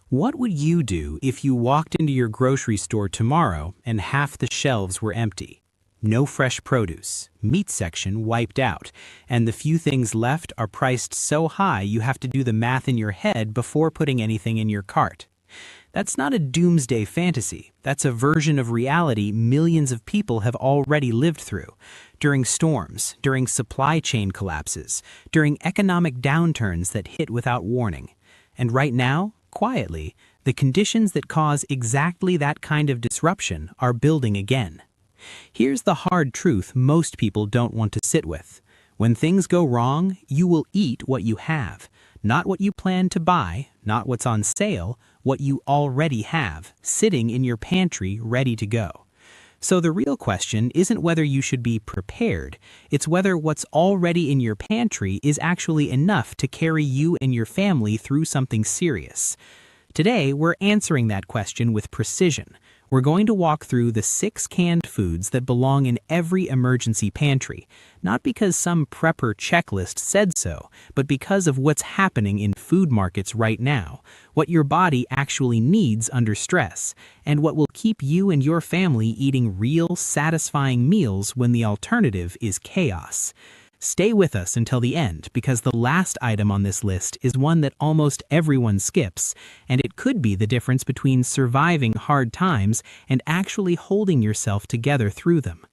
What would you do if you walked into your grocery store tomorrow and half the shelves were empty? No fresh produce, meat section wiped out, and the few things left are priced so high you have to do the math in your head before putting anything in your cart. That's not a doomsday fantasy. That's a version of reality millions of people have already lived through. During storms, during supply chain collapses, during economic downturns that hit without warning. And right now, quietly, the conditions that cause exactly that kind of disruption are building again. Here's the hard truth most people don't want to sit with. When things go wrong, you will eat what you have, not what you plan to buy, not what's on sale, what you already have, sitting in your pantry ready to go. So the real question isn't whether you should be prepared, it's whether what's already in your pantry is actually enough to carry you and your family through something serious. Today, we're answering that question with precision. We're going to walk through the 6 canned foods that belong in every emergency pantry, not because some prepper checklist said so, but because of what's happening in food markets right now, what your body actually needs under stress, and what will keep you and your family eating real, satisfying meals when the alternative is chaos. Stay with us until the end because the last item on this list is one that almost everyone skips, and it could be the difference between surviving hard times and actually holding yourself together through them.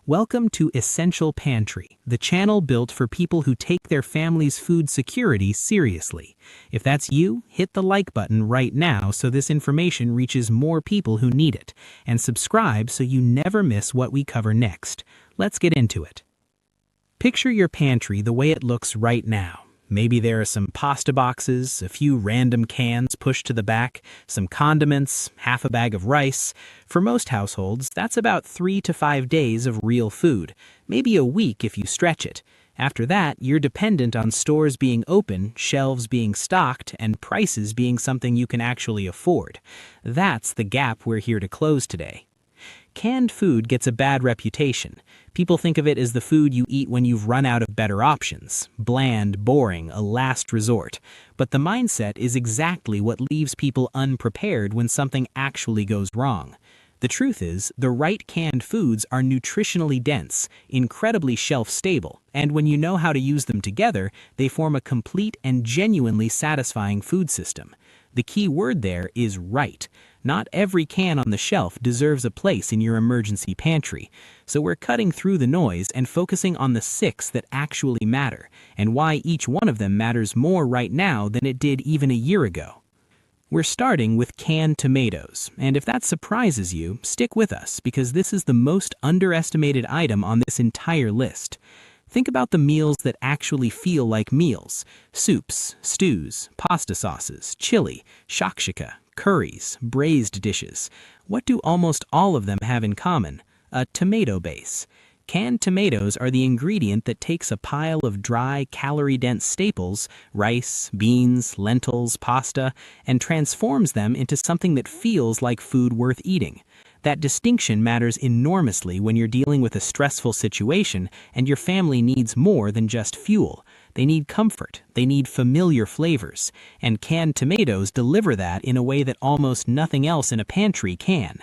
Welcome to Essential Pantry, the channel built for people who take their family's food security seriously. If that's you, hit the like button right now so this information reaches more people who need it, and subscribe so you never miss what we cover next. Let's get into it. Picture your pantry the way it looks right now. Maybe there are some pasta boxes, a few random cans pushed to the back, some condiments, half a bag of rice. For most households, that's about 3 to 5 days of real food, maybe a week if you stretch it. After that, you're dependent on stores being open, shelves being stocked, and prices being something you can actually afford. That's the gap we're here to close today. Canned food gets a bad reputation. People think of it as the food you eat when you've run out of better options. Bland, boring, a last resort. But the mindset is exactly what leaves people unprepared when something actually goes wrong. The truth is, the right canned foods are nutritionally dense, incredibly shelf-stable, and when you know how to use them together, they form a complete and genuinely satisfying food system. The key word there is right. Not every can on the shelf deserves a place in your emergency pantry, so we're cutting through the noise and focusing on the 6 that actually matter, and why each one of them matters more right now than it did even a year ago. We're starting with canned tomatoes, and if that surprises you, stick with us because this is the most underestimated item on this entire list. Think about the meals that actually feel like meals: soups, stews, pasta sauces, chili, shakshuka, curries, braised dishes. What do almost all of them have in common? A tomato base. Canned tomatoes are the ingredient that takes a pile of dry, calorie-dense staples, rice, beans, lentils, pasta, and transforms them into something that feels like food worth eating. That distinction matters enormously when you're dealing with a stressful situation and your family needs more than just fuel. They need comfort, they need familiar flavors, and canned tomatoes deliver that in a way that almost nothing else in a pantry can.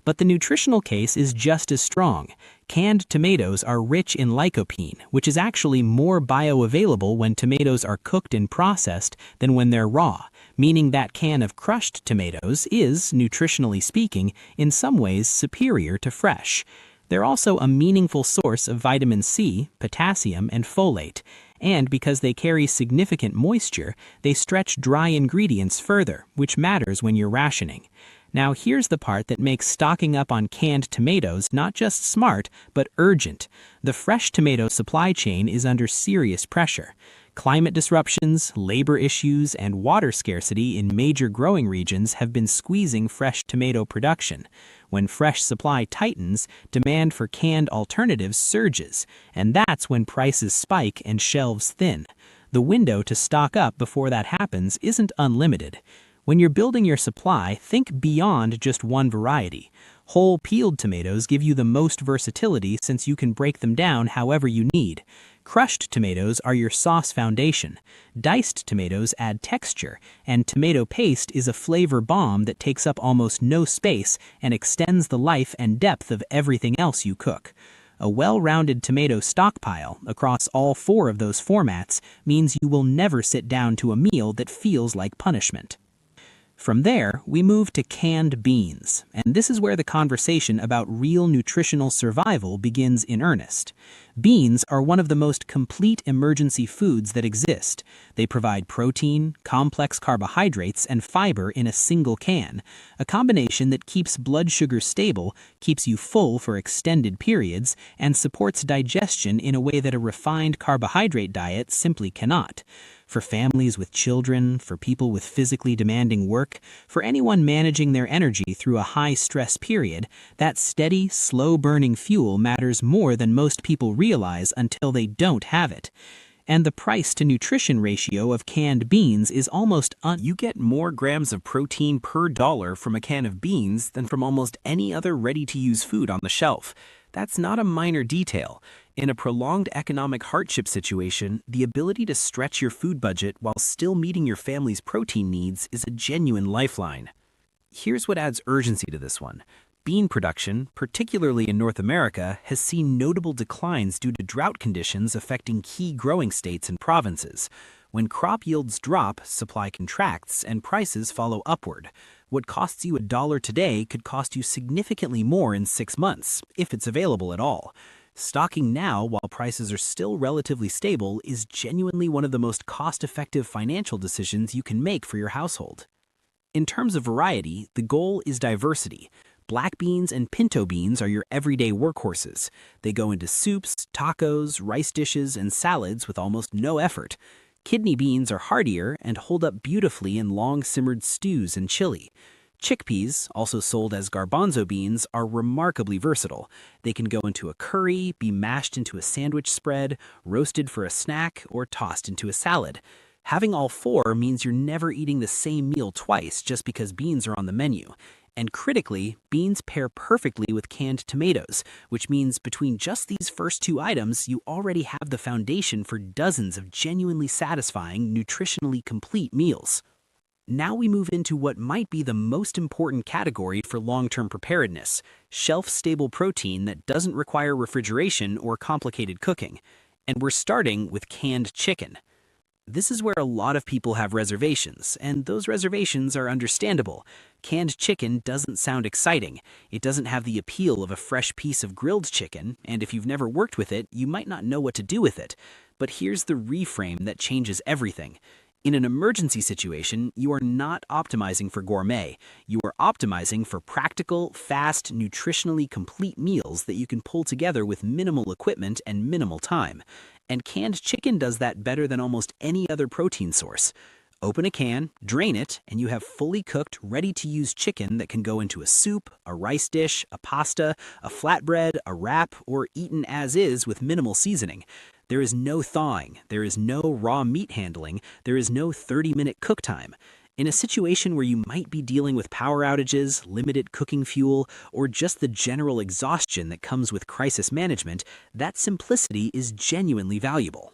But the nutritional case is just as strong. Canned tomatoes are rich in lycopene, which is actually more bioavailable when tomatoes are cooked and processed than when they're raw, meaning that can of crushed tomatoes is, nutritionally speaking, in some ways superior to fresh. They're also a meaningful source of vitamin C, potassium, and folate, and because they carry significant moisture, they stretch dry ingredients further, which matters when you're rationing. Now here's the part that makes stocking up on canned tomatoes not just smart, but urgent. The fresh tomato supply chain is under serious pressure. Climate disruptions, labor issues, and water scarcity in major growing regions have been squeezing fresh tomato production. When fresh supply tightens, demand for canned alternatives surges, and that's when prices spike and shelves thin. The window to stock up before that happens isn't unlimited. When you're building your supply, think beyond just one variety. Whole peeled tomatoes give you the most versatility since you can break them down however you need. Crushed tomatoes are your sauce foundation. Diced tomatoes add texture, and tomato paste is a flavor bomb that takes up almost no space and extends the life and depth of everything else you cook. A well-rounded tomato stockpile across all four of those formats means you will never sit down to a meal that feels like punishment. From there, we move to canned beans, and this is where the conversation about real nutritional survival begins in earnest. Beans are one of the most complete emergency foods that exist. They provide protein, complex carbohydrates, and fiber in a single can, a combination that keeps blood sugar stable, keeps you full for extended periods, and supports digestion in a way that a refined carbohydrate diet simply cannot. For families with children, for people with physically demanding work, for anyone managing their energy through a high-stress period, that steady, slow-burning fuel matters more than most people realize until they don't have it. And the price-to-nutrition ratio of canned beans is almost You get more grams of protein per dollar from a can of beans than from almost any other ready-to-use food on the shelf. That's not a minor detail. In a prolonged economic hardship situation, the ability to stretch your food budget while still meeting your family's protein needs is a genuine lifeline. Here's what adds urgency to this one. Bean production, particularly in North America, has seen notable declines due to drought conditions affecting key growing states and provinces. When crop yields drop, supply contracts, and prices follow upward. What costs you $1 today could cost you significantly more in 6 months, if it's available at all. Stocking now while prices are still relatively stable is genuinely one of the most cost-effective financial decisions you can make for your household. In terms of variety, the goal is diversity. Black beans and pinto beans are your everyday workhorses. They go into soups, tacos, rice dishes, and salads with almost no effort. Kidney beans are heartier and hold up beautifully in long-simmered stews and chili. Chickpeas, also sold as garbanzo beans, are remarkably versatile. They can go into a curry, be mashed into a sandwich spread, roasted for a snack, or tossed into a salad. Having all four means you're never eating the same meal twice just because beans are on the menu. And critically, beans pair perfectly with canned tomatoes, which means between just these first two items, you already have the foundation for dozens of genuinely satisfying, nutritionally complete meals. Now we move into what might be the most important category for long-term preparedness, shelf-stable protein that doesn't require refrigeration or complicated cooking. And we're starting with canned chicken. This is where a lot of people have reservations, and those reservations are understandable. Canned chicken doesn't sound exciting. It doesn't have the appeal of a fresh piece of grilled chicken, and if you've never worked with it, you might not know what to do with it. But here's the reframe that changes everything. In an emergency situation, you are not optimizing for gourmet. You are optimizing for practical, fast, nutritionally complete meals that you can pull together with minimal equipment and minimal time. And canned chicken does that better than almost any other protein source. Open a can, drain it, and you have fully cooked, ready-to-use chicken that can go into a soup, a rice dish, a pasta, a flatbread, a wrap, or eaten as is with minimal seasoning. There is no thawing, there is no raw meat handling, there is no 30-minute cook time. In a situation where you might be dealing with power outages, limited cooking fuel, or just the general exhaustion that comes with crisis management, that simplicity is genuinely valuable.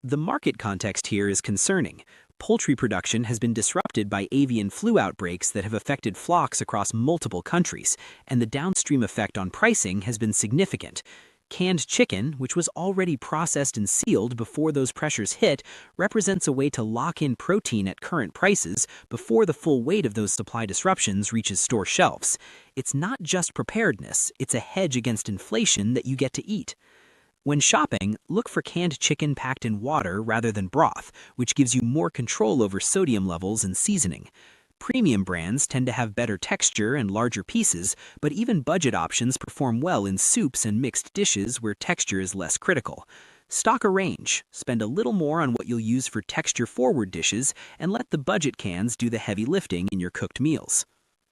The market context here is concerning. Poultry production has been disrupted by avian flu outbreaks that have affected flocks across multiple countries, and the downstream effect on pricing has been significant. Canned chicken, which was already processed and sealed before those pressures hit, represents a way to lock in protein at current prices before the full weight of those supply disruptions reaches store shelves. It's not just preparedness, it's a hedge against inflation that you get to eat. When shopping, look for canned chicken packed in water rather than broth, which gives you more control over sodium levels and seasoning. Premium brands tend to have better texture and larger pieces, but even budget options perform well in soups and mixed dishes where texture is less critical. Stock a range, spend a little more on what you'll use for texture-forward dishes, and let the budget cans do the heavy lifting in your cooked meals.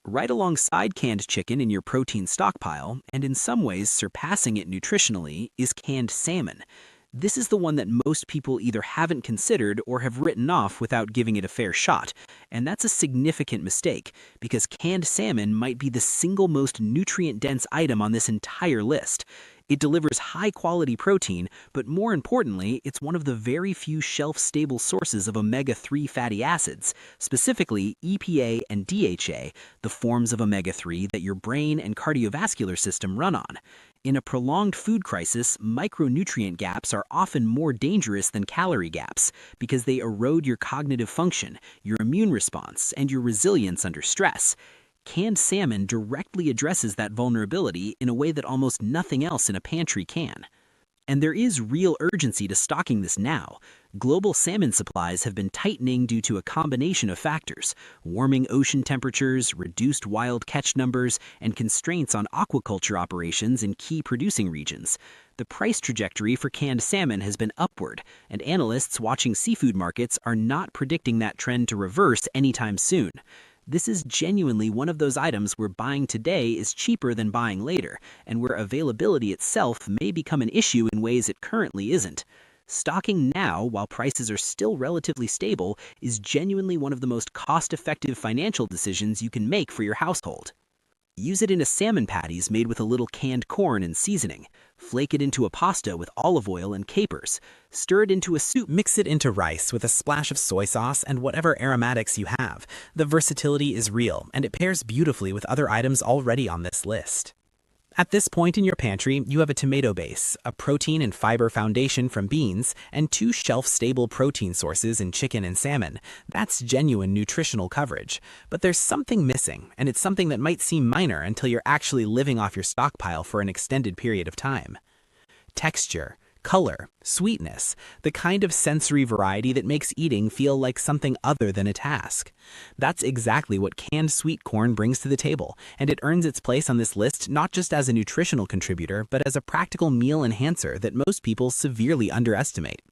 Right alongside canned chicken in your protein stockpile, and in some ways surpassing it nutritionally, is canned salmon. This is the one that most people either haven't considered or have written off without giving it a fair shot. And that's a significant mistake, because canned salmon might be the single most nutrient-dense item on this entire list. It delivers high-quality protein, but more importantly, it's one of the very few shelf-stable sources of omega-3 fatty acids, specifically EPA and DHA, the forms of omega-3 that your brain and cardiovascular system run on. In a prolonged food crisis, micronutrient gaps are often more dangerous than calorie gaps because they erode your cognitive function, your immune response, and your resilience under stress. Canned salmon directly addresses that vulnerability in a way that almost nothing else in a pantry can. And there is real urgency to stocking this now. Global salmon supplies have been tightening due to a combination of factors: warming ocean temperatures, reduced wild catch numbers, and constraints on aquaculture operations in key producing regions. The price trajectory for canned salmon has been upward, and analysts watching seafood markets are not predicting that trend to reverse anytime soon. This is genuinely one of those items where buying today is cheaper than buying later, and where availability itself may become an issue in ways it currently isn't. Stocking now, while prices are still relatively stable, is genuinely one of the most cost-effective financial decisions you can make for your household. Use it in a salmon patties made with a little canned corn and seasoning. Flake it into a pasta with olive oil and capers. Stir it into a soup. Mix it into rice with a splash of soy sauce and whatever aromatics you have. The versatility is real, and it pairs beautifully with other items already on this list. At this point in your pantry, you have a tomato base, a protein and fiber foundation from beans, and 2 shelf-stable protein sources in chicken and salmon. That's genuine nutritional coverage. But there's something missing, and it's something that might seem minor until you're actually living off your stockpile for an extended period of time. Texture, color, sweetness, the kind of sensory variety that makes eating feel like something other than a task. That's exactly what canned sweet corn brings to the table, and it earns its place on this list not just as a nutritional contributor, but as a practical meal enhancer that most people severely underestimate.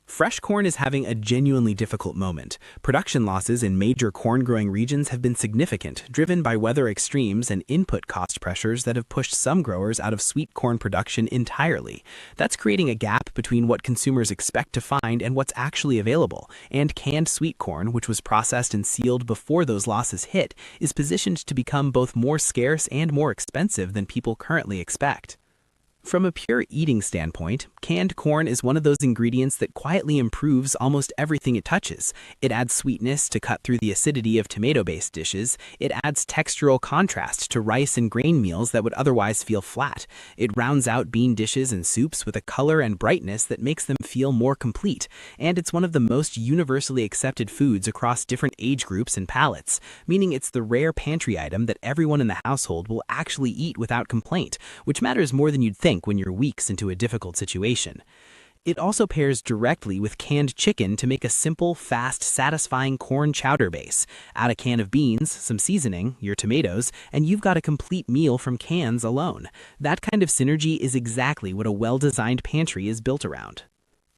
Fresh corn is having a genuinely difficult moment. Production losses in major corn-growing regions have been significant, driven by weather extremes and input cost pressures that have pushed some growers out of sweet corn production entirely. That's creating a gap between what consumers expect to find and what's actually available, and canned sweet corn, which was processed and sealed before those losses hit, is positioned to become both more scarce and more expensive than people currently expect. From a pure eating standpoint, canned corn is one of those ingredients that quietly improves almost everything it touches. It adds sweetness to cut through the acidity of tomato-based dishes. It adds textural contrast to rice and grain meals that would otherwise feel flat. It rounds out bean dishes and soups with a color and brightness that makes them feel more complete. And it's one of the most universally accepted foods across different age groups and palates, meaning it's the rare pantry item that everyone in the household will actually eat without complaint, which matters more than you'd think when you're weeks into a difficult situation. It also pairs directly with canned chicken to make a simple, fast, satisfying corn chowder base. Add a can of beans, some seasoning, your tomatoes, and you've got a complete meal from cans alone. That kind of synergy is exactly what a well-designed pantry is built around.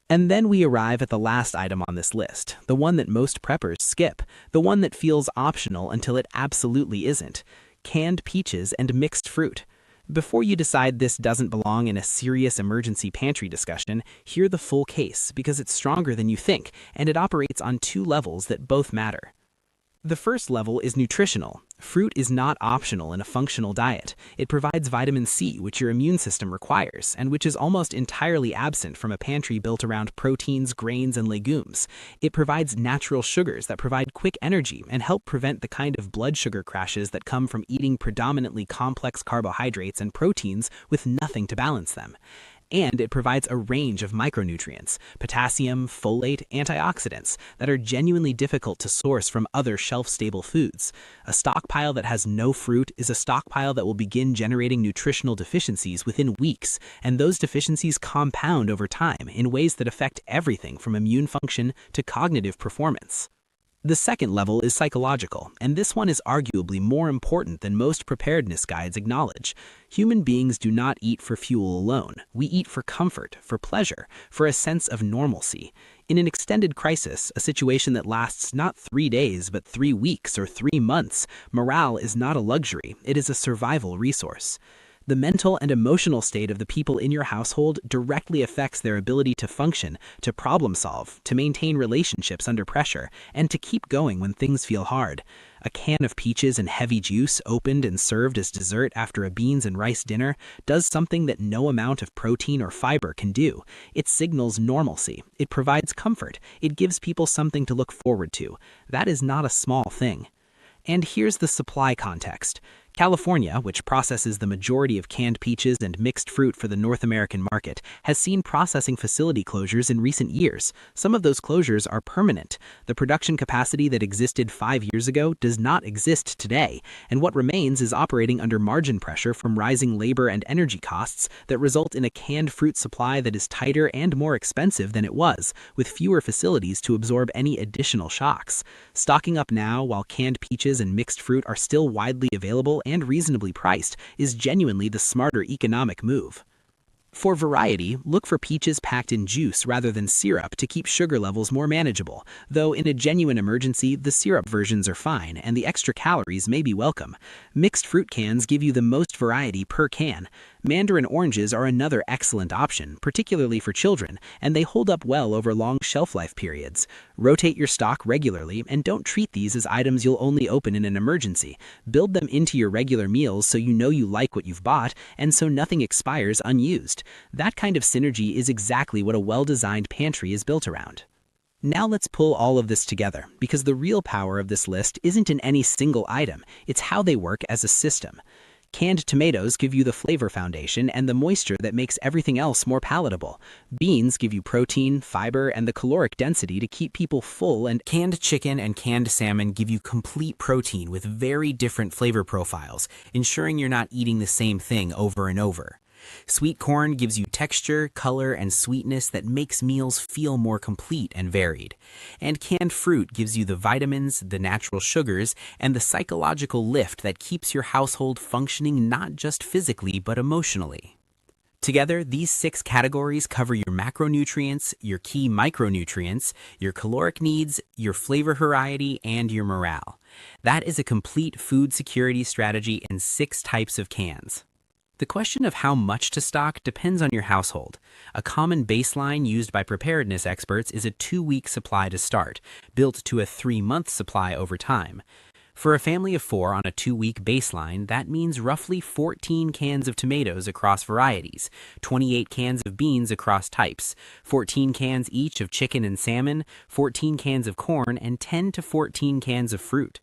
And then we arrive at the last item on this list, the one that most preppers skip, the one that feels optional until it absolutely isn't: canned peaches and mixed fruit. Before you decide this doesn't belong in a serious emergency pantry discussion, hear the full case because it's stronger than you think, and it operates on 2 levels that both matter. The first level is nutritional. Fruit is not optional in a functional diet. It provides vitamin C, which your immune system requires, and which is almost entirely absent from a pantry built around proteins, grains, and legumes. It provides natural sugars that provide quick energy and help prevent the kind of blood sugar crashes that come from eating predominantly complex carbohydrates and proteins with nothing to balance them. And it provides a range of micronutrients, potassium, folate, antioxidants, that are genuinely difficult to source from other shelf-stable foods. A stockpile that has no fruit is a stockpile that will begin generating nutritional deficiencies within weeks, and those deficiencies compound over time in ways that affect everything from immune function to cognitive performance. The second level is psychological, and this one is arguably more important than most preparedness guides acknowledge. Human beings do not eat for fuel alone. We eat for comfort, for pleasure, for a sense of normalcy. In an extended crisis, a situation that lasts not 3 days but 3 weeks or 3 months, morale is not a luxury, it is a survival resource. The mental and emotional state of the people in your household directly affects their ability to function, to problem solve, to maintain relationships under pressure, and to keep going when things feel hard. A can of peaches and heavy juice, opened and served as dessert after a beans and rice dinner, does something that no amount of protein or fiber can do. It signals normalcy. It provides comfort. It gives people something to look forward to. That is not a small thing. And here's the supply context. California, which processes the majority of canned peaches and mixed fruit for the North American market, has seen processing facility closures in recent years. Some of those closures are permanent. The production capacity that existed 5 years ago does not exist today, and what remains is operating under margin pressure from rising labor and energy costs that result in a canned fruit supply that is tighter and more expensive than it was, with fewer facilities to absorb any additional shocks. Stocking up now while canned peaches and mixed fruit are still widely available and reasonably priced is genuinely the smarter economic move. For variety, look for peaches packed in juice rather than syrup to keep sugar levels more manageable, though in a genuine emergency, the syrup versions are fine and the extra calories may be welcome. Mixed fruit cans give you the most variety per can. Mandarin oranges are another excellent option, particularly for children, and they hold up well over long shelf life periods. Rotate your stock regularly and don't treat these as items you'll only open in an emergency. Build them into your regular meals so you know you like what you've bought and so nothing expires unused. That kind of synergy is exactly what a well-designed pantry is built around. Now let's pull all of this together, because the real power of this list isn't in any single item, it's how they work as a system. Canned tomatoes give you the flavor foundation and the moisture that makes everything else more palatable. Beans give you protein, fiber, and the caloric density to keep people full, and canned chicken and canned salmon give you complete protein with very different flavor profiles, ensuring you're not eating the same thing over and over. Sweet corn gives you texture, color, and sweetness that makes meals feel more complete and varied. And canned fruit gives you the vitamins, the natural sugars, and the psychological lift that keeps your household functioning not just physically but emotionally. Together, these 6 categories cover your macronutrients, your key micronutrients, your caloric needs, your flavor variety, and your morale. That is a complete food security strategy in 6 types of cans. The question of how much to stock depends on your household. A common baseline used by preparedness experts is a 2-week supply to start, built to a 3-month supply over time. For a family of 4 on a 2-week baseline, that means roughly 14 cans of tomatoes across varieties, 28 cans of beans across types, 14 cans each of chicken and salmon, 14 cans of corn, and 10 to 14 cans of fruit.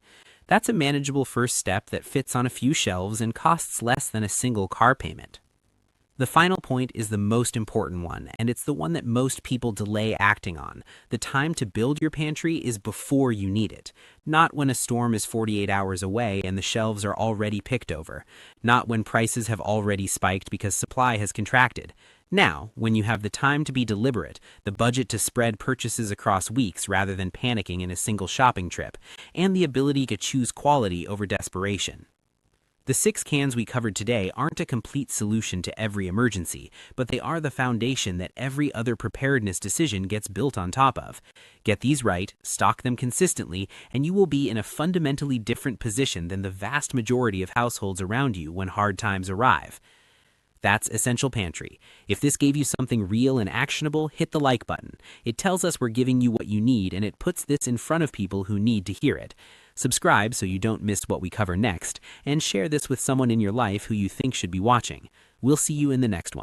That's a manageable first step that fits on a few shelves and costs less than a single car payment. The final point is the most important one, and it's the one that most people delay acting on. The time to build your pantry is before you need it, not when a storm is 48 hours away and the shelves are already picked over, not when prices have already spiked because supply has contracted. Now, when you have the time to be deliberate, the budget to spread purchases across weeks rather than panicking in a single shopping trip, and the ability to choose quality over desperation. The 6 cans we covered today aren't a complete solution to every emergency, but they are the foundation that every other preparedness decision gets built on top of. Get these right, stock them consistently, and you will be in a fundamentally different position than the vast majority of households around you when hard times arrive. That's Essential Pantry. If this gave you something real and actionable, hit the like button. It tells us we're giving you what you need, and it puts this in front of people who need to hear it. Subscribe so you don't miss what we cover next, and share this with someone in your life who you think should be watching. We'll see you in the next one.